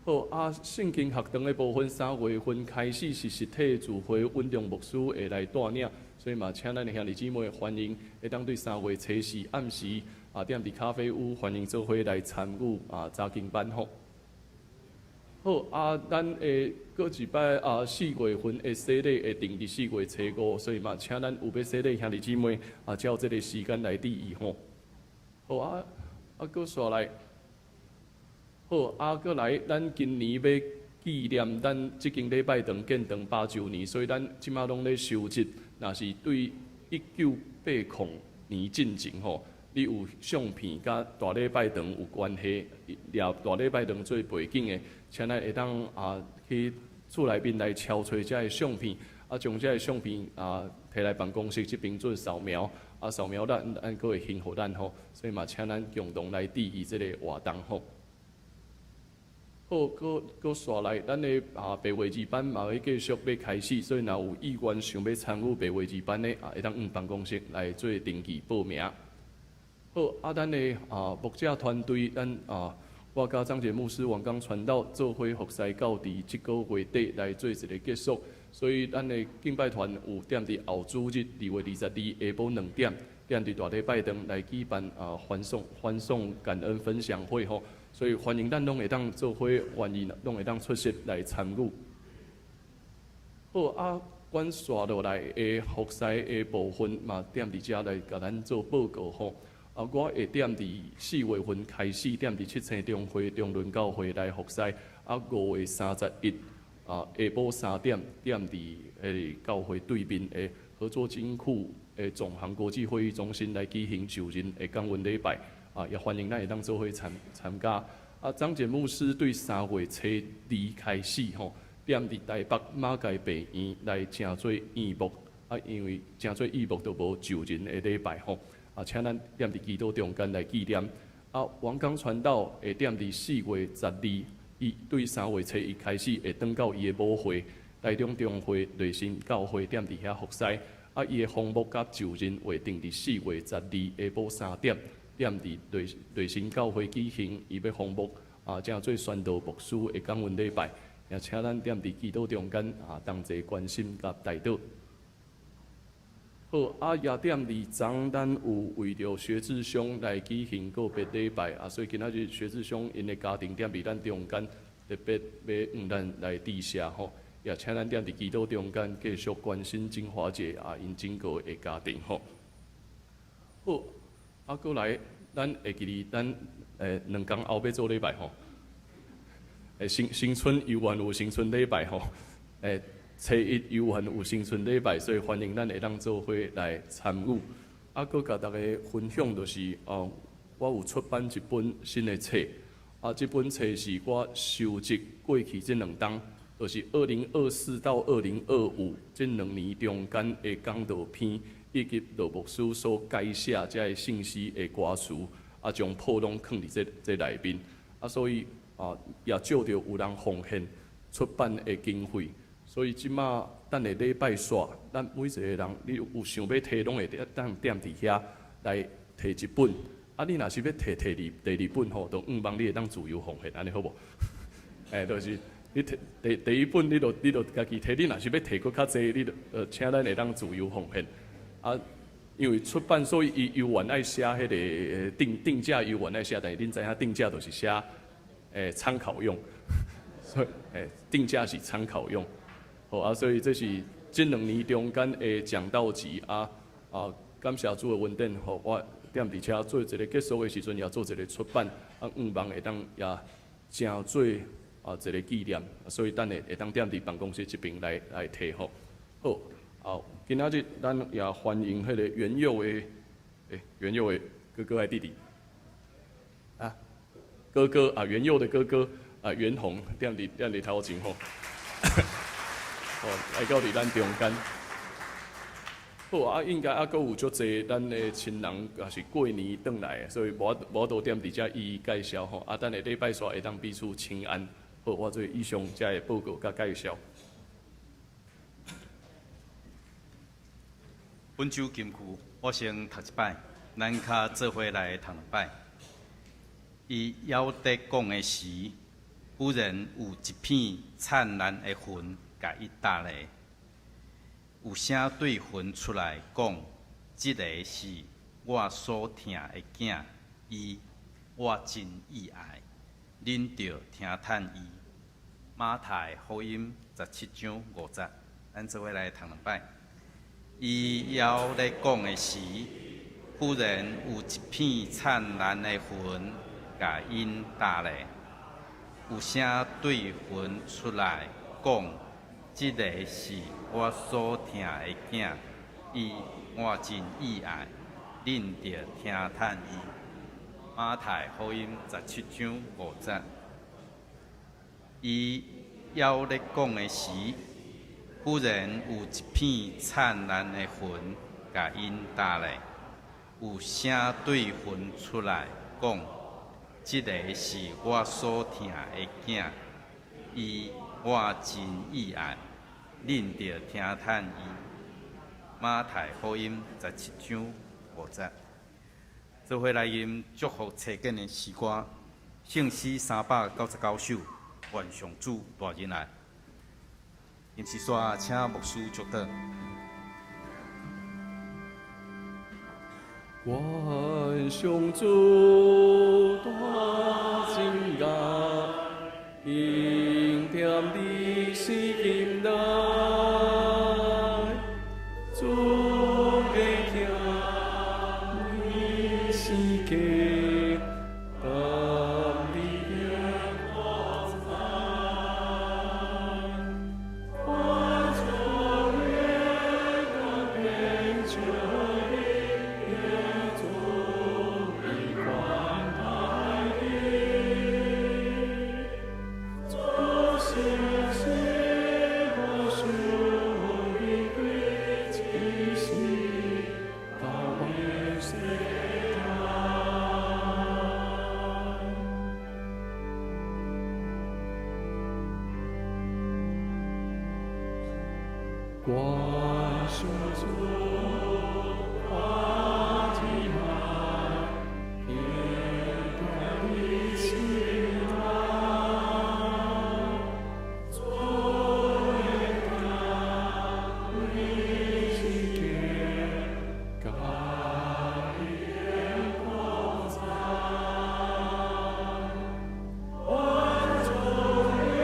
好，圣经学堂的部分3月份开始是实体聚会，稳定牧师会来带领，所以嘛，请咱的兄弟姊妹欢迎会当对3月初4暗时踮伫咖啡屋欢迎做伙来参与查经班吼。好，咱过一摆4月份的洗礼会定伫4月初5，所以嘛，请咱有要洗礼兄弟姊妹照这个时间来礼仪吼。好搁续来。好，搁来，咱今年要纪念咱即间礼拜堂建堂8周年，所以咱即马拢咧收集，若是对1980年进前吼，你有相片甲大礼拜堂有关系，掠大礼拜堂做背景的，请咱会当去厝内面来敲找遮个相片，将遮个相片摕来办公室即边做扫描，扫描咱搁会幸福咱吼，所以嘛，请咱共同来致意即个活动吼。好，搁续来，咱的白话字班嘛会继续要开始，所以若有意愿想要参与白话字班的，会当办公室来做登记报名。好，咱的牧者团队，咱我甲张杰牧师、王刚传道做伙服侍到伫即个月底来做一个结束，所以咱的敬拜团有踮伫后主日2月22下晡2点，踮伫大礼拜堂来举办欢送感恩分享会吼。所以欢迎咱拢会当做伙，愿意拢会当出席来参与。好，阮续落来的服侍的部分嘛，踮伫遮来甲咱做报告吼。我会踮伫4月份开始，踮伫七星中会中仑教会来服侍。5月31下晡3点，踮伫教会对面的合作金库的总行国际会议中心来举行就任的感恩礼拜。也欢迎咱会当做伙参加。张杰牧师对3月初2开始吼，踮伫台北马偕病院来正做义牧，因为正做义牧都无就任的礼拜吼，请咱踮伫基督中间来纪念。王刚传道会踮伫4月12，对3月初1开始会转到伊的母会，台中中会内心教会踮伫遐服侍。伊的项目甲就任会定伫4月12下晡3点。踮伫内心教会举行，伊要项目正做宣道牧师的感恩礼拜，也请咱踮伫基督中间同齐关心甲带导。好，也踮伫昨咱有为着薛志兄来举行个别礼拜，所以今仔日薛志兄因的家庭踮伫咱中间，特别要咱来致谢吼，也请咱踮伫基督中间继续关心金华姐因整个的家庭吼。好，过来，咱会记哩，咱2天后要做礼拜吼。新春游园有新春礼拜吼，初1游园有新春礼拜，所以欢迎咱会当做伙来参与。搁甲大家分享就是我有出版一本新的册，这本册是我收集过去这2档，就是2024到2025这2年中间的讲道篇。以及罗牧师所改写这个信息的歌词，将谱拢放伫这内面，所以也照着有人奉献出版的经费，所以即马等下礼拜煞，咱每一个人你有想要摕，拢会当踮伫遐来摕一本，你若是要摕第二本吼，就希望你会当自由奉献，安尼好无？就是你摕第一本，你就家己摕，你若是要摕佫较济，你就请咱会当自由奉献。因为出版，所以伊邮员爱写迄个定价邮员爱写，但是恁知影定价就是写参考用，所以定价是参考用。好啊，所以这是这2年中间的讲道集啊，感谢主的恩典，互我踮伫遮做一个结束的时阵，也做一个出版，希望会当也成做一个纪念，所以等下会当踮伫办公室这边来提好。好，今仔日咱也欢迎迄个元佑的哥哥还弟弟啊，哥哥啊，元佑的哥哥啊，元宏踮伫头前吼。来到伫咱中间，好啊，应该阁有足侪咱的亲人也是过年转来的，所以无多点伫遮一一介绍吼。等下礼拜煞会当彼此请安。好，我做以上遮的报告甲介绍。本周金句，我先读一摆，咱较做伙来读两摆。伊要得讲的时，忽然有一片灿烂的云。甲伊搭咧，有声对云出来讲：，即个是我所疼的囝，我真意爱，恁着听叹伊。马太福音17章5节，咱做伙来读两摆。伊要咧讲的时，忽然有一片灿烂的云，甲因搭咧，有声对云出来讲。即个是我所疼的囝，我真意爱，恁着听叹伊。马太福音17章5节，伊要咧讲的时，忽然有一片灿烂的云，甲因搭咧，有声对云出来讲，即个是我所疼的囝，我真意爱，恁着听叹伊。马太福音17章5节，做伙来吟祝福册卷的诗歌，圣诗399首，愿上主大人来。因是煞请牧师祝祷。愿上主大人来。应点的是心内，主的听为世界，当你光彩，我从耶和变成耶主的光台的。观世主，花季来，天大的心来，作为他为世界改变光彩，万众耶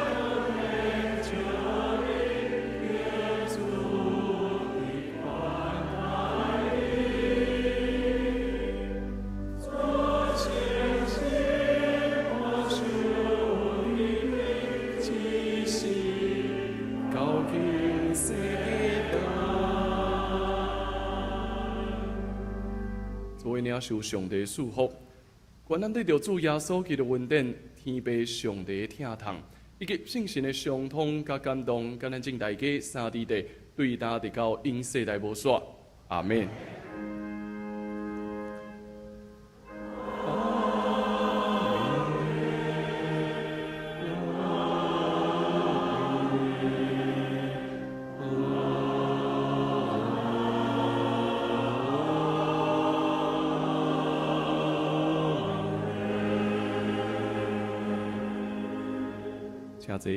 和变成。作为领受上帝祝福，愿咱对着主耶稣基督恩典、天父上帝的疼痛，以及圣神的相通甲感动，甲咱正大家三弟弟对答直到永世代无煞。阿门。请坐。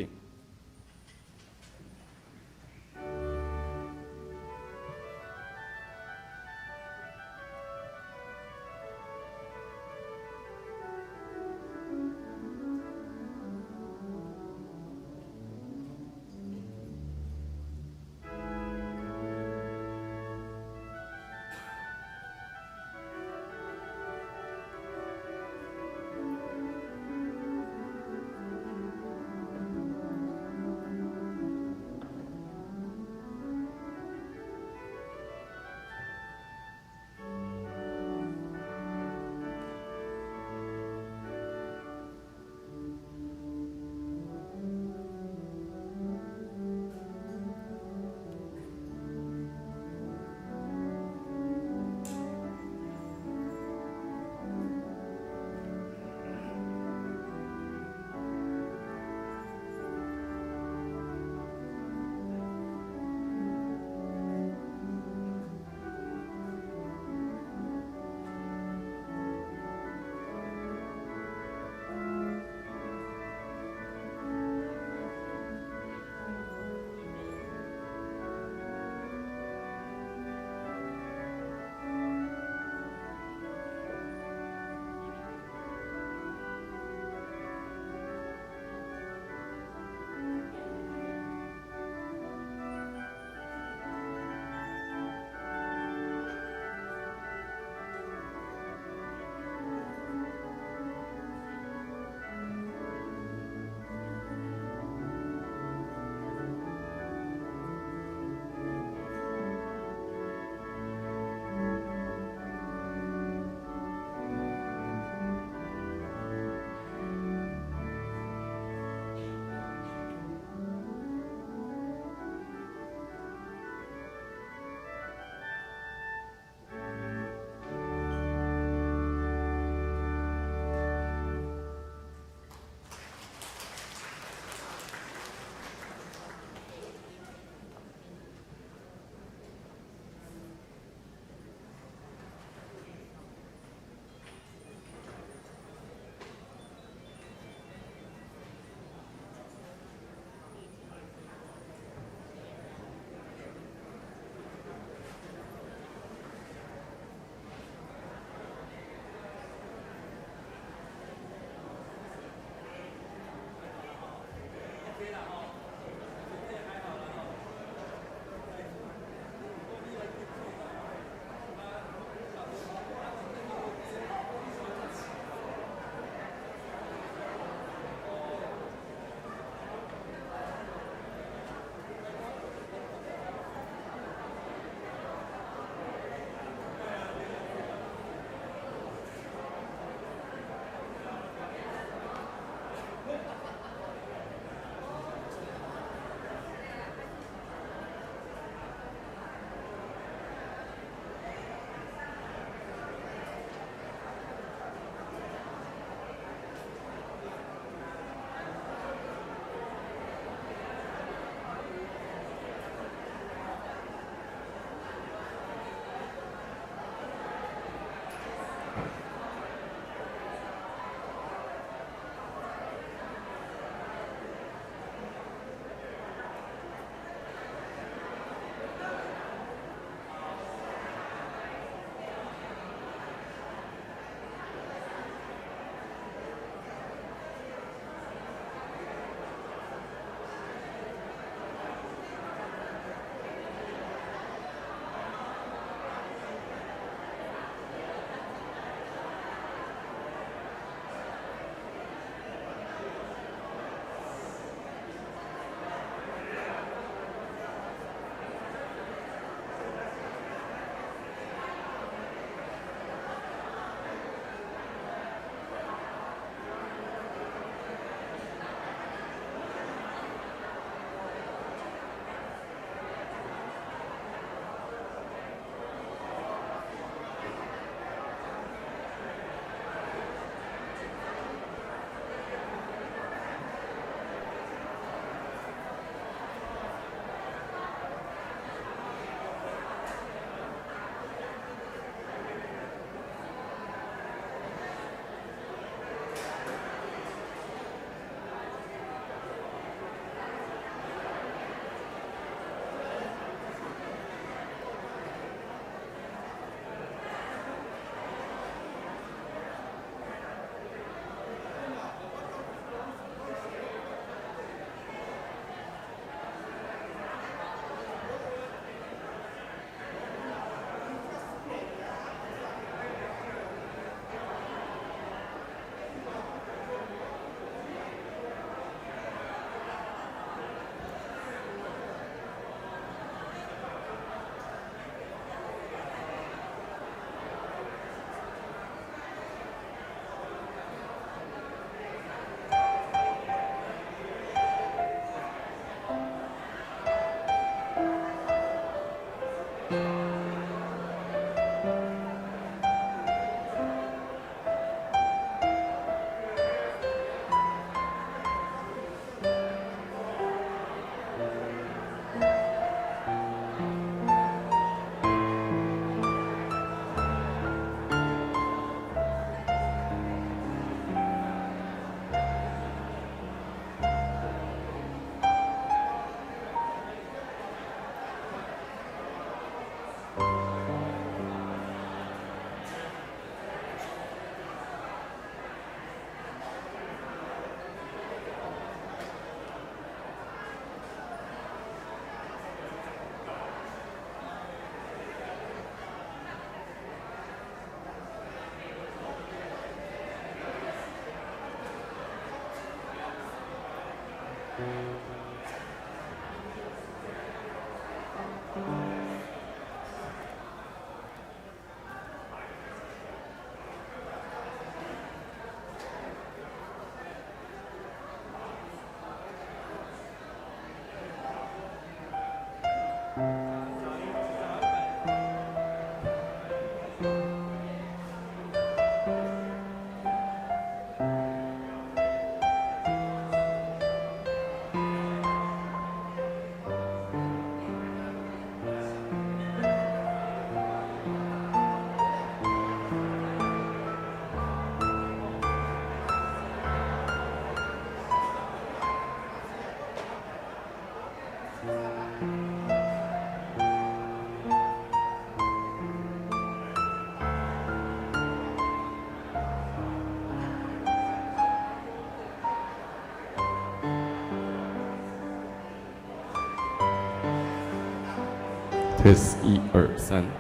test 1、2、3。